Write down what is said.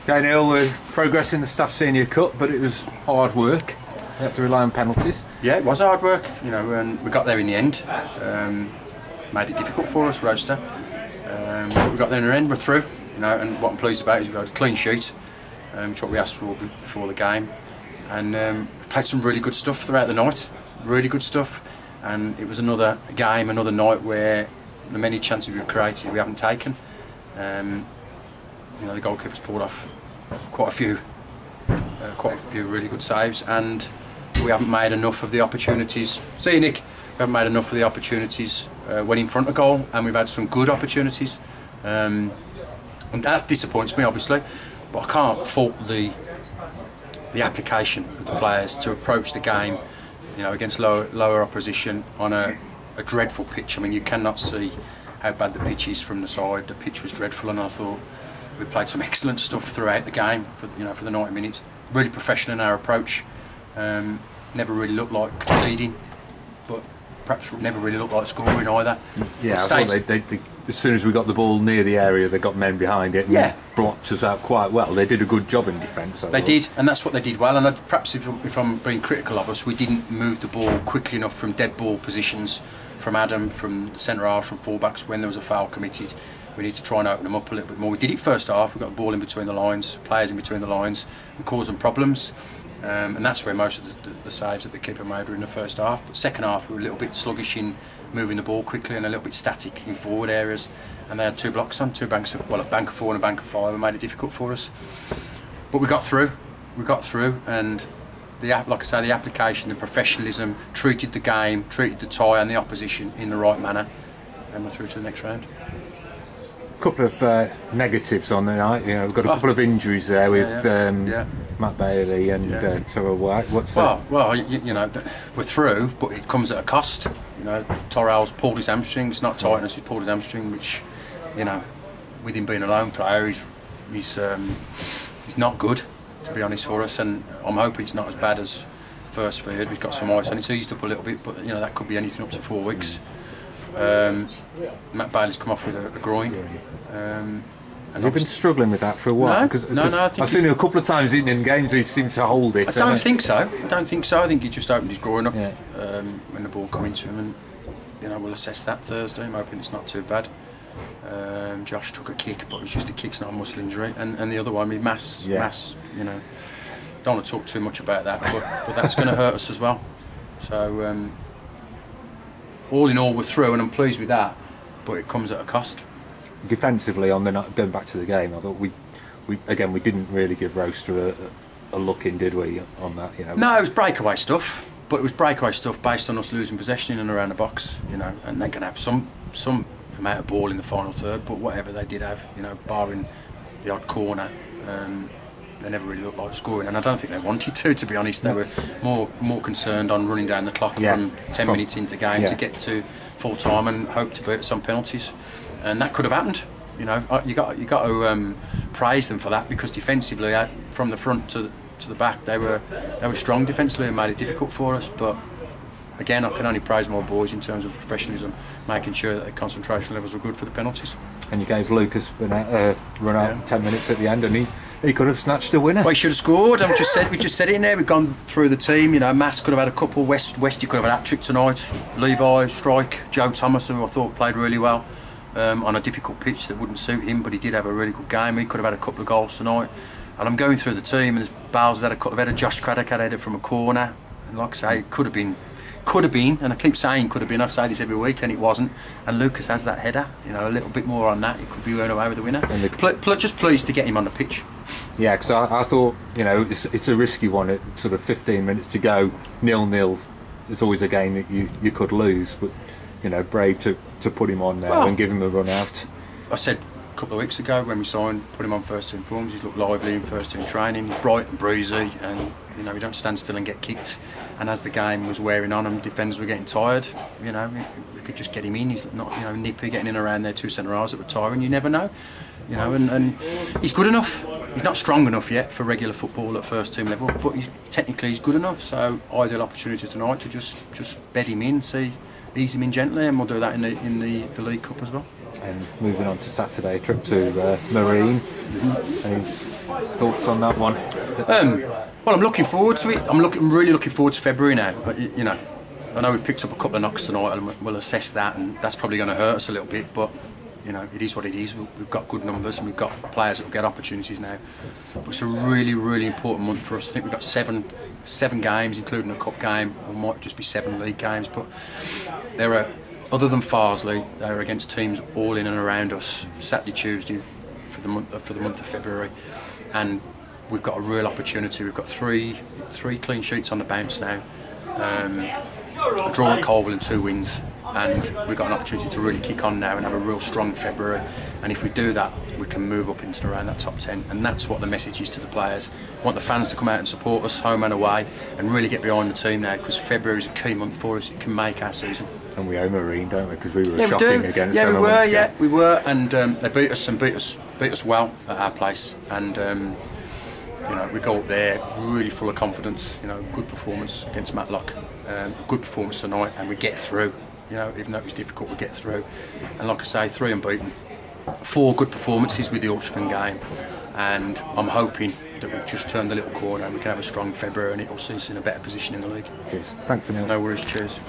Okay, Neil, we're progressing the Staff Senior Cup, but it was hard work. We had to rely on penalties. Yeah, it was hard work, you know, and we got there in the end. Made it difficult for us, Rocester. But we got there in the end, we're through, you know, and what I'm pleased about is we got a clean sheet, which is what we asked for before the game. And we played some really good stuff throughout the night, really good stuff. And it was another game, another night where the many chances we've created we haven't taken. You know, the goalkeeper's pulled off quite a few really good saves, and we haven't made enough of the opportunities. See you, Nick. We haven't made enough of the opportunities when in front of goal, and we've had some good opportunities. And that disappoints me, obviously, but I can't fault the application of the players to approach the game, you know, against lower opposition on a dreadful pitch. I mean, you cannot see how bad the pitch is from the side. The pitch was dreadful, and I thought we played some excellent stuff throughout the game for the 90 minutes. Really professional in our approach. Never really looked like conceding, but perhaps never really looked like scoring either. Yeah, I thought they, as soon as we got the ball near the area, they got men behind it and blocked us out quite well. They did a good job in defence. They did, and that's what they did well. And perhaps if I'm being critical of us, we didn't move the ball quickly enough from dead ball positions, from Adam, from the centre halves, from full-backs when there was a foul committed. We need to try and open them up a little bit more. We did it first half, we got the ball in between the lines, players in between the lines, and caused them problems. And that's where most of the saves that the keeper made were in the first half. But second half we were a little bit sluggish in moving the ball quickly and a little bit static in forward areas. And they had two blocks on, two banks of, well, a bank of 4 and a bank of 5, and made it difficult for us. But we got through, and like I say, the application, the professionalism, treated the game, treated the tie and the opposition in the right manner, and we're through to the next round. Couple of negatives on the night. You know, we've got a couple of injuries there with Matt Bailey and Tyrrell White. What's that? Well, you know, we're through, but it comes at a cost. You know, Tyrrell's pulled his hamstring. It's not tightness; he's pulled his hamstring, which, you know, with him being a lone player, he's not good, to be honest, for us. And I'm hoping it's not as bad as first feared. We've got some ice, and it's eased up a little bit, but you know that could be anything up to 4 weeks. Matt Bailey's come off with a groin. Has he been struggling with that for a while? No, I think I've seen him a couple of times in games. He seems to hold it. I don't think so. I think he just opened his groin up when the ball come into him, and you know we'll assess that Thursday. I'm hoping it's not too bad. Josh took a kick, but it was just a kick, it's not a muscle injury. And the other one, Mass, you know, don't want to talk too much about that, but that's going to hurt us as well. So. All in all, we're through, and I'm pleased with that, but it comes at a cost. Defensively, on the night, going back to the game, I thought we didn't really give Rocester a look in, did we? On that, you know. No, it was breakaway stuff, but it was breakaway stuff based on us losing possession in and around the box, you know. And they can have some amount of ball in the final third, but whatever they did have, you know, barring the odd corner. They never really looked like scoring, and I don't think they wanted to be honest. They were more concerned on running down the clock from 10 minutes into the game to get to full time and hope to beat some penalties, and that could have happened. You know, you got to praise them for that, because defensively, from the front to the back, they were strong defensively and made it difficult for us. But again, I can only praise my boys in terms of professionalism, making sure that their concentration levels were good for the penalties. And you gave Lucas run out 10 minutes at the end, and he could have snatched a winner. Well, he should have scored. We just said it in there. We've gone through the team. You know, Mass could have had a couple. West, you could have had a hat-trick tonight. Levi, strike. Joe Thomas, who I thought played really well on a difficult pitch that wouldn't suit him, but he did have a really good game. He could have had a couple of goals tonight. And I'm going through the team, and Bales had a couple of headers. Josh Craddock had a header from a corner. And like I say, it could have been, and I keep saying could have been. I've said this every week, and it wasn't. And Lucas has that header. You know, a little bit more on that, he could be going away with the winner. Just pleased to get him on the pitch. Yeah, because I thought, you know, it's a risky one at sort of 15 minutes to go, 0-0. It's always a game that you could lose, but you know, brave to put him on there and give him a run out. I said a couple of weeks ago when we signed, put him on first team forms. He's looked lively in first team training. He's bright and breezy, and you know, we don't stand still and get kicked. And as the game was wearing on and defenders were getting tired, you know, we could just get him in. He's not, you know, nippy getting in around their two centre halves that were tiring. You never know, you know, and he's good enough. He's not strong enough yet for regular football at first team level, but technically he's good enough. So ideal opportunity tonight to just bed him in, ease him in gently, and we'll do that in the League Cup as well. And moving on to Saturday, trip to Marine. And thoughts on that one? Well, I'm looking forward to it. I'm really looking forward to February now. You know, I know we've picked up a couple of knocks tonight, and we'll assess that, and that's probably going to hurt us a little bit. But you know, it is what it is. We've got good numbers, and we've got players that will get opportunities now. But it's a really, really important month for us. I think we've got seven games, including a cup game. It might just be 7 league games, but there are, other than Farsley, they are against teams all in and around us. Saturday, Tuesday, for the month of February, and we've got a real opportunity. We've got three clean sheets on the bounce now. A draw at Colville and 2 wins, and we've got an opportunity to really kick on now and have a real strong February. And if we do that, we can move up into around that top 10, and that's what the message is to the players. I want the fans to come out and support us home and away, and really get behind the team now, because February is a key month for us. It can make our season. And we owe Marine, don't we? Because we were shocking against them. Yeah, we were, and they beat us well at our place, and you know, we go up there really full of confidence. You know, good performance against Matlock, a good performance tonight, and we get through. You know, even though it was difficult, we get through. And like I say, 3 unbeaten, 4 good performances with the Ulster game, and I'm hoping that we've just turned the little corner and we can have a strong February, and it'll see us in a better position in the league. Cheers. Thanks, Anil. No worries. Cheers.